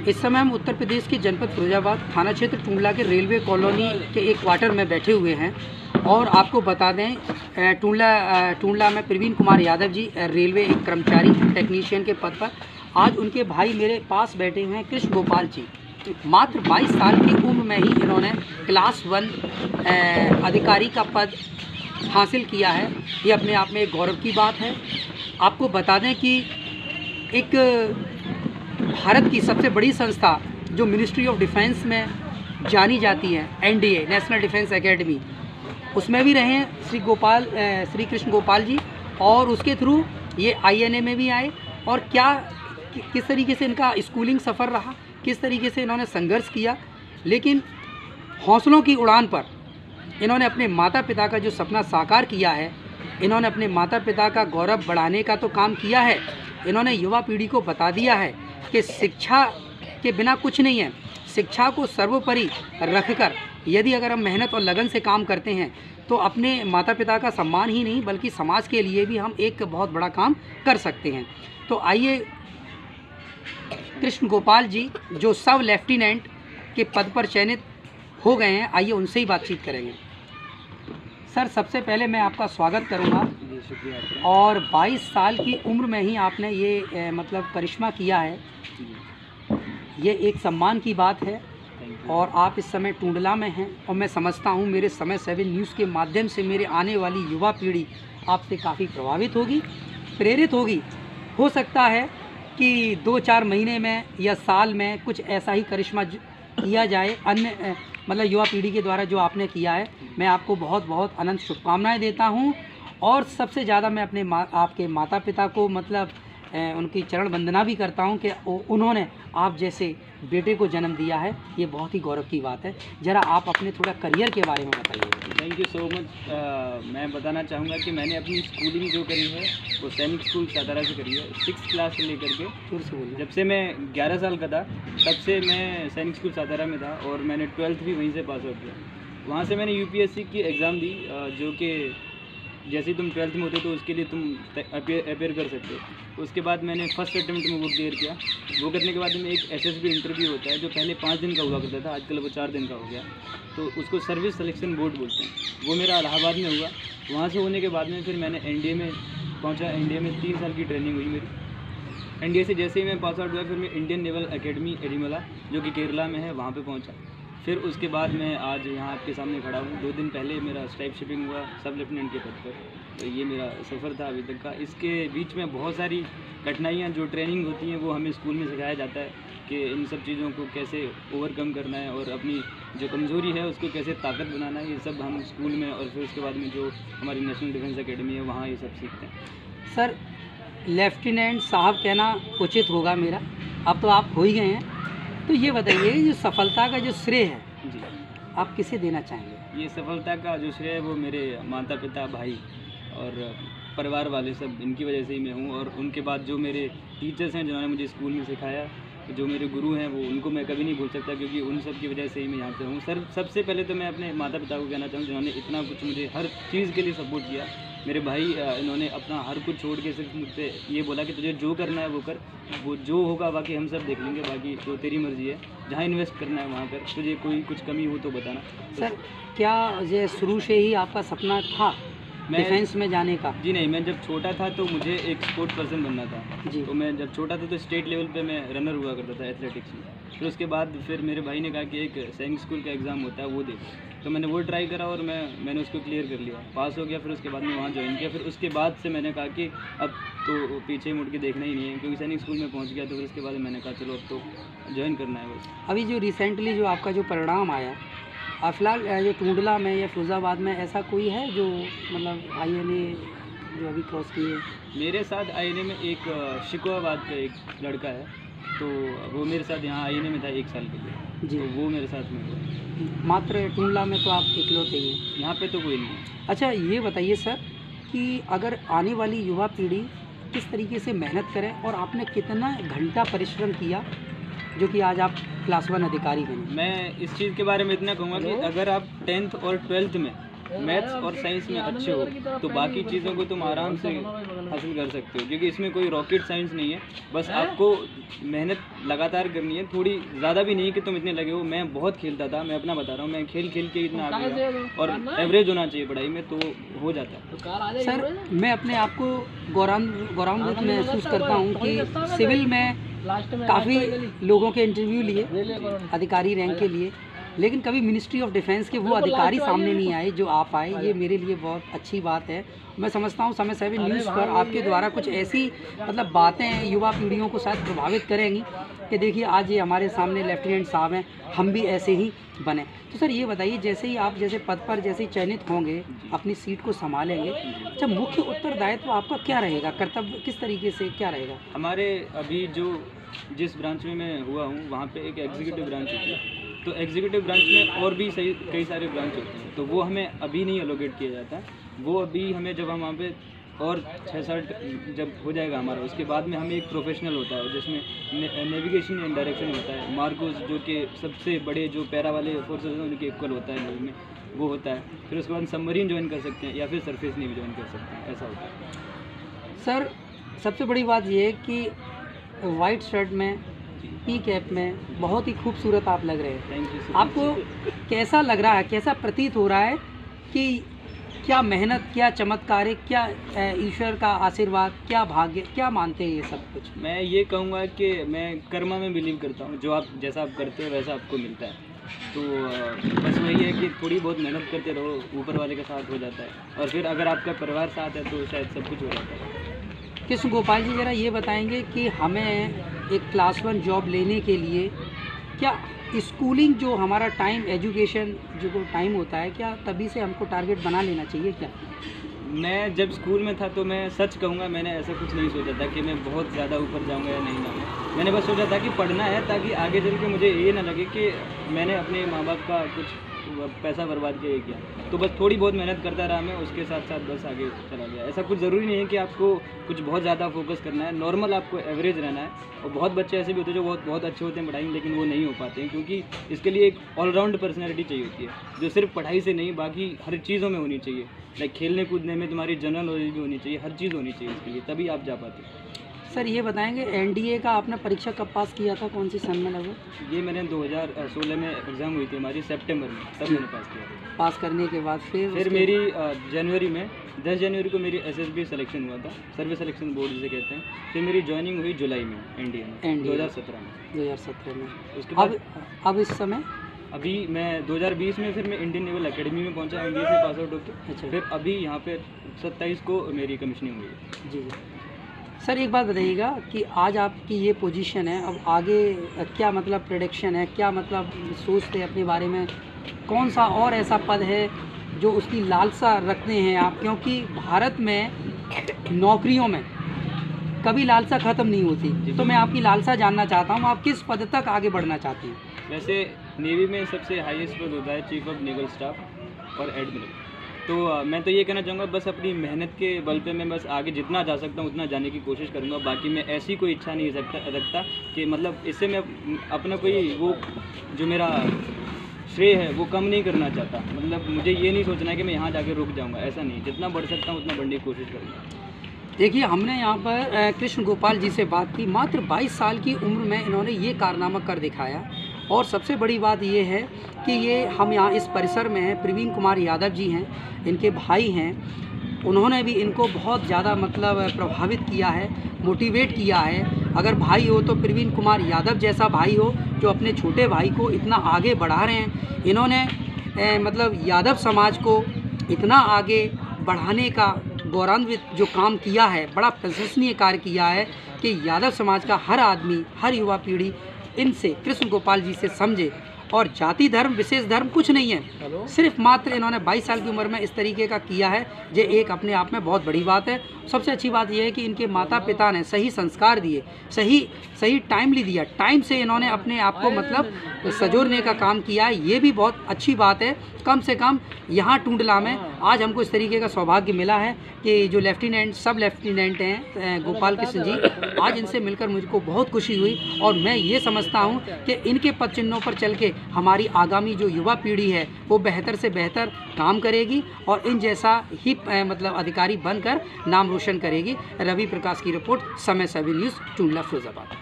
इस समय हम उत्तर प्रदेश के जनपद फिरोजाबाद थाना क्षेत्र टूंडला के रेलवे कॉलोनी के एक क्वार्टर में बैठे हुए हैं और आपको बता दें टूंडला में प्रवीण कुमार यादव जी रेलवे एक कर्मचारी टेक्नीशियन के पद पर, आज उनके भाई मेरे पास बैठे हुए हैं कृष्ण गोपाल जी। मात्र 22 साल की उम्र में ही इन्होंने क्लास 1 अधिकारी का पद हासिल किया है। ये अपने आप में एक गौरव की बात है। आपको बता दें कि एक भारत की सबसे बड़ी संस्था जो मिनिस्ट्री ऑफ डिफेंस में जानी जाती है, एनडीए नेशनल डिफेंस एकेडमी, उसमें भी रहे हैं श्री कृष्ण गोपाल जी, और उसके थ्रू ये आईएनए में भी आए। और किस तरीके से इनका स्कूलिंग सफ़र रहा, किस तरीके से इन्होंने संघर्ष किया, लेकिन हौसलों की उड़ान पर इन्होंने अपने माता पिता का जो सपना साकार किया है, इन्होंने अपने माता पिता का गौरव बढ़ाने का तो काम किया है। इन्होंने युवा पीढ़ी को बता दिया है कि शिक्षा के बिना कुछ नहीं है। शिक्षा को सर्वोपरि रखकर यदि अगर हम मेहनत और लगन से काम करते हैं तो अपने माता पिता का सम्मान ही नहीं बल्कि समाज के लिए भी हम एक बहुत बड़ा काम कर सकते हैं। तो आइए कृष्ण गोपाल जी जो सब लेफ्टिनेंट के पद पर चयनित हो गए हैं, आइए उनसे ही बातचीत करेंगे। सर, सबसे पहले मैं आपका स्वागत करूंगा। और 22 साल की उम्र में ही आपने ये मतलब करिश्मा किया है, ये एक सम्मान की बात है। और आप इस समय टूंडला में हैं और मैं समझता हूँ मेरे समय 7 न्यूज़ के माध्यम से मेरे आने वाली युवा पीढ़ी आपसे काफ़ी प्रभावित होगी, प्रेरित होगी। हो सकता है कि 2-4 महीने में या साल में कुछ ऐसा ही करिश्मा किया जाए अन्य मतलब युवा पीढ़ी के द्वारा जो आपने किया है। मैं आपको बहुत बहुत अनंत शुभकामनाएं देता हूं। और सबसे ज़्यादा मैं अपने आपके माता पिता को मतलब उनकी चरण वंदना भी करता हूं कि उन्होंने आप जैसे बेटे को जन्म दिया है। ये बहुत ही गौरव की बात है। ज़रा आप अपने थोड़ा करियर के बारे में बताइए। Thank you so much. मैं बताना चाहूँगा कि मैंने अपनी स्कूलिंग जो करी है वो सैनिक स्कूल सातारा से करी है। 6th क्लास से लेकर के जब से मैं 11 साल का था तब से मैं सैनिक स्कूल सातारा में था और मैंने 12th भी वहीं से पास आउट किया। वहाँ से मैंने यूपीएससी की एग्ज़ाम दी, जो कि जैसे तुम 12th में होते तो उसके लिए तुम अपेयर कर सकते हो। उसके बाद मैंने फर्स्ट अटेम्प्ट में वो क्लियर किया। वो करने के बाद में एक एसएसबी इंटरव्यू होता है जो पहले 5 दिन का हुआ करता था, आजकल वो 4 दिन का हो गया। तो उसको सर्विस सिलेक्शन बोर्ड बोलते हैं। वो मेरा इलाहाबाद में हुआ। वहाँ से होने के बाद में फिर मैंने एनडीए में पहुँचा। एनडीए में 3 साल की ट्रेनिंग हुई मेरी। एनडीए से जैसे ही मैं पास आउट हुआ फिर मैं इंडियन नेवल एकेडमी एडिमला जो कि केरला में है वहाँ पर पहुँचा। फिर उसके बाद मैं आज यहाँ आपके सामने खड़ा हूँ। 2 दिन पहले मेरा स्टाइप शिपिंग हुआ सब लेफ्टिनेंट के पद पर। तो ये मेरा सफ़र था अभी तक का। इसके बीच में बहुत सारी कठिनाइयाँ जो ट्रेनिंग होती हैं वो हमें स्कूल में सिखाया जाता है कि इन सब चीज़ों को कैसे ओवरकम करना है और अपनी जो कमज़ोरी है उसको कैसे ताकत बनाना है। ये सब हम स्कूल में और फिर उसके बाद में जो हमारी नेशनल डिफेंस एकेडमी है वहाँ ये सब सीखते हैं। सर, लेफ्टिनेंट साहब कहना उचित होगा मेरा, अब तो आप हो ही गए हैं। तो ये बताइए जो सफलता का जो श्रेय है जी आप किसे देना चाहेंगे? ये सफलता का जो श्रेय है वो मेरे माता पिता, भाई और परिवार वाले सब, इनकी वजह से ही मैं हूँ। और उनके बाद जो मेरे टीचर्स हैं जिन्होंने मुझे स्कूल में सिखाया, जो मेरे गुरु हैं, वो उनको मैं कभी नहीं भूल सकता क्योंकि उन सब की वजह से ही मैं यहाँ पे हूँ। सर, सबसे पहले तो मैं अपने माता पिता को कहना चाहूँ जिन्होंने इतना कुछ मुझे हर चीज़ के लिए सपोर्ट किया। मेरे भाई इन्होंने अपना हर कुछ छोड़ के सिर्फ मुझसे ये बोला कि तुझे जो करना है वो कर, वो जो होगा बाकी हम सब देख लेंगे, बाकी तो तेरी मर्ज़ी है, जहाँ इन्वेस्ट करना है वहाँ कर, तुझे कोई कुछ कमी हो तो बताना। सर, क्या ये शुरू से ही आपका सपना था डिफेंस में जाने का? जी नहीं, मैं जब छोटा था तो मुझे एक स्पोर्ट पर्सन बनना था जी। तो मैं जब छोटा था तो स्टेट लेवल पे मैं रनर हुआ करता था एथलेटिक्स में। फिर उसके बाद फिर मेरे भाई ने कहा कि एक सैनिक स्कूल का एग्ज़ाम होता है वो दे, तो मैंने वो ट्राई करा और मैंने उसको क्लियर कर लिया, पास हो गया। फिर उसके बाद में वहाँ ज्वाइन किया। फिर उसके बाद से मैंने कहा कि अब तो पीछे मुड़ के देखना ही नहीं है क्योंकि सैनिक स्कूल में पहुँच गया। तो फिर उसके बाद मैंने कहा चलो अब तो ज्वाइन करना है बस। अभी जो रिसेंटली जो आपका जो परिणाम आया, फिलहाल जो टूंडला में या फिरोजाबाद में ऐसा कोई है जो मतलब आईएनए जो अभी क्रॉस किए? मेरे साथ आईएनए में एक शिकोहाबाद का एक लड़का है, तो वो मेरे साथ यहाँ आईएनए में था 1 साल के लिए जी। तो वो मेरे साथ में हुआ। मात्र टूंडला में तो आप इकलौते ही हैं? यहाँ पे तो कोई नहीं है। अच्छा, ये बताइए सर कि अगर आने वाली युवा पीढ़ी किस तरीके से मेहनत करे और आपने कितना घंटा परिश्रम किया जो कि आज आप क्लास 1 अधिकारी बने? मैं इस चीज़ के बारे में इतना कहूँगा कि अगर आप 10th और 12th में मैथ्स और साइंस में अच्छे हो तो बाकी चीज़ों को तुम आराम से हासिल कर सकते हो, क्योंकि इसमें कोई रॉकेट साइंस नहीं है। बस आपको मेहनत लगातार करनी है, थोड़ी ज़्यादा भी नहीं कि तुम इतने लगे हो। मैं बहुत खेलता था, मैं अपना बता रहा हूँ, मैं खेल खेल के इतना आगे गया, और एवरेज होना चाहिए पढ़ाई में तो हो जाता है। सर मैं अपने आप को गौरवान्वित महसूस करता हूँ कि सिविल में काफ़ी लोगों के इंटरव्यू लिए अधिकारी रैंक के लिए, लेकिन कभी मिनिस्ट्री ऑफ डिफेंस के वो अधिकारी सामने नहीं आए जो आप आए। ये मेरे लिए बहुत अच्छी बात है। मैं समझता हूँ समय 7 न्यूज़ पर आपके द्वारा कुछ ऐसी मतलब बातें युवा पीढ़ियों को शायद प्रभावित करेंगी कि देखिए आज ये हमारे सामने लेफ्टिनेंट साहब हैं, हम भी ऐसे ही बने। तो सर ये बताइए, जैसे ही आप जैसे पद पर जैसे ही चयनित होंगे, अपनी सीट को संभालेंगे, अच्छा मुख्य उत्तरदायित्व आपका क्या रहेगा, कर्तव्य किस तरीके से क्या रहेगा? हमारे अभी जो जिस ब्रांच में मैं हुआ हूँ वहाँ पे एक एग्जीक्यूटिव ब्रांच होती है, तो एग्जीक्यूटिव ब्रांच में और भी कई सारे ब्रांच होते हैं, तो वो हमें अभी नहीं एलोकेट किया जाता। वो अभी हमें जब हम वहाँ पे और 6 साल जब हो जाएगा हमारा, उसके बाद में हमें एक प्रोफेशनल होता है जिसमें नेविगेशन एंड डायरेक्शन होता है, मार्कोस जो कि सबसे बड़े जो पैरा वाले फोर्सेज हैं उनके इक्वल होता है नेवी में, वो होता है। फिर उसके बाद सबमरीन ज्वाइन कर सकते हैं या फिर सरफेस नेवी ज्वाइन कर सकते हैं, ऐसा होता है। सर सबसे बड़ी बात ये है कि वाइट शर्ट में पी कैप में बहुत ही खूबसूरत आप लग रहे हैं। Thank you. आपको कैसा लग रहा है, कैसा प्रतीत हो रहा है कि क्या मेहनत, क्या चमत्कार है, क्या ईश्वर का आशीर्वाद, क्या भाग्य, क्या मानते हैं ये सब कुछ? मैं ये कहूँगा कि मैं कर्मा में बिलीव करता हूँ, जो आप जैसा आप करते हो वैसा आपको मिलता है। तो बस वही है कि थोड़ी बहुत मेहनत करते रहो, ऊपर वाले का साथ हो जाता है, और फिर अगर आपका परिवार साथ है तो शायद सब कुछ हो जाता है। कृष्ण गोपाल जी ज़रा ये बताएंगे कि हमें एक क्लास 1 जॉब लेने के लिए क्या स्कूलिंग जो हमारा टाइम एजुकेशन जो टाइम होता है, क्या तभी से हमको टारगेट बना लेना चाहिए क्या? मैं जब स्कूल में था तो मैं सच कहूँगा मैंने ऐसा कुछ नहीं सोचा था कि मैं बहुत ज़्यादा ऊपर जाऊँगा या नहीं जाऊँगा। मैंने बस सोचा था कि पढ़ना है ताकि आगे चल के मुझे ये ना लगे कि मैंने अपने माँ बाप का कुछ पैसा बर्बाद किया। तो बस थोड़ी बहुत मेहनत करता रहा मैं, उसके साथ साथ बस आगे चला गया। ऐसा कुछ ज़रूरी नहीं है कि आपको कुछ बहुत ज़्यादा फोकस करना है, नॉर्मल आपको एवरेज रहना है। और बहुत बच्चे ऐसे भी होते हैं जो बहुत अच्छे होते हैं पढ़ाई में, लेकिन वो नहीं हो पाते हैं, क्योंकि इसके लिए एक ऑलराउंड पर्सनैलिटी चाहिए होती है, जो सिर्फ पढ़ाई से नहीं बाकी हर चीज़ों में होनी चाहिए। लाइक खेलने कूदने में तुम्हारी जनरल नॉलेज भी होनी चाहिए, हर चीज़ होनी चाहिए इसके लिए, तभी आप जा पाते हैं। सर ये बताएंगे एनडीए का आपने परीक्षा कब पास किया था, कौन सी सन में लगभग? ये मैंने 2016 में एग्ज़ाम हुई थी हमारी, सितंबर में, तब मैंने पास किया। पास करने के बाद फिर मेरी जनवरी में 10 जनवरी को मेरी एसएसबी सिलेक्शन हुआ था, सर्विस सिलेक्शन बोर्ड जिसे कहते हैं। फिर मेरी ज्वाइनिंग हुई जुलाई में एनडीए में 2017 में। उसके बाद अब इस समय अभी मैं 2020 में फिर मैं इंडियन नेवल एकेडमी में पहुंचा, एनडीए से पास आउट होकर। अच्छा। फिर अभी यहाँ पे 27 को मेरी कमीशनिंग हुई। जी। सर एक बात बताइएगा कि आज आपकी ये पोजीशन है, अब आगे क्या मतलब प्रेडिक्शन है, क्या मतलब सोचते हैं अपने बारे में, कौन सा और ऐसा पद है जो उसकी लालसा रखते हैं आप? क्योंकि भारत में नौकरियों में कभी लालसा ख़त्म नहीं होती, तो मैं आपकी लालसा जानना चाहता हूँ, आप किस पद तक आगे बढ़ना चाहते हैं? वैसे नेवी में सबसे हाईएस्ट पद होता है चीफ ऑफ नेवल स्टाफ और एडमिरल। तो मैं तो ये कहना चाहूँगा बस अपनी मेहनत के बल पे मैं बस आगे जितना जा सकता हूँ उतना जाने की कोशिश करूँगा। बाकी मैं ऐसी कोई इच्छा नहीं रखता कि मतलब इससे मैं अपना कोई वो जो मेरा श्रेय है वो कम नहीं करना चाहता। मतलब मुझे ये नहीं सोचना है कि मैं यहाँ जाके रुक जाऊँगा, ऐसा नहीं। जितना बढ़ सकता हूँ उतना बढ़ने की कोशिश करूँगा। देखिए हमने यहाँ पर कृष्ण गोपाल जी से बात की, मात्र 22 साल की उम्र में इन्होंने ये कारनामा कर दिखाया। और सबसे बड़ी बात ये है कि ये हम यहाँ इस परिसर में हैं, प्रवीण कुमार यादव जी हैं, इनके भाई हैं, उन्होंने भी इनको बहुत ज़्यादा मतलब प्रभावित किया है, मोटिवेट किया है। अगर भाई हो तो प्रवीण कुमार यादव जैसा भाई हो जो अपने छोटे भाई को इतना आगे बढ़ा रहे हैं। इन्होंने मतलब यादव समाज को इतना आगे बढ़ाने का गौरवान्वित जो काम किया है, बड़ा प्रशंसनीय कार्य किया है कि यादव समाज का हर आदमी, हर युवा पीढ़ी इनसे कृष्ण गोपाल जी से समझे। और जाति धर्म विशेष धर्म कुछ नहीं है, सिर्फ मात्र इन्होंने 22 साल की उम्र में इस तरीके का किया है, ये एक अपने आप में बहुत बड़ी बात है। सबसे अच्छी बात यह है कि इनके माता पिता ने सही संस्कार दिए, सही टाइमली दिया, टाइम से इन्होंने अपने आप को मतलब सजोरने का काम किया है, ये भी बहुत अच्छी बात है। कम से कम यहाँ टूंडला में आज हमको इस तरीके का सौभाग्य मिला है कि जो लेफ्टिनेंट सब लेफ्टिनेंट हैं गोपाल कृष्ण जी, आज इनसे मिलकर मुझको बहुत खुशी हुई। और मैं ये समझता हूँ कि इनके पद चिन्हों पर चल के हमारी आगामी जो युवा पीढ़ी है वो बेहतर से बेहतर काम करेगी और इन जैसा ही मतलब अधिकारी बनकर नाम रोशन करेगी। रवि प्रकाश की रिपोर्ट, समय सभी न्यूज़, टुंडला, फिरोजाबाद।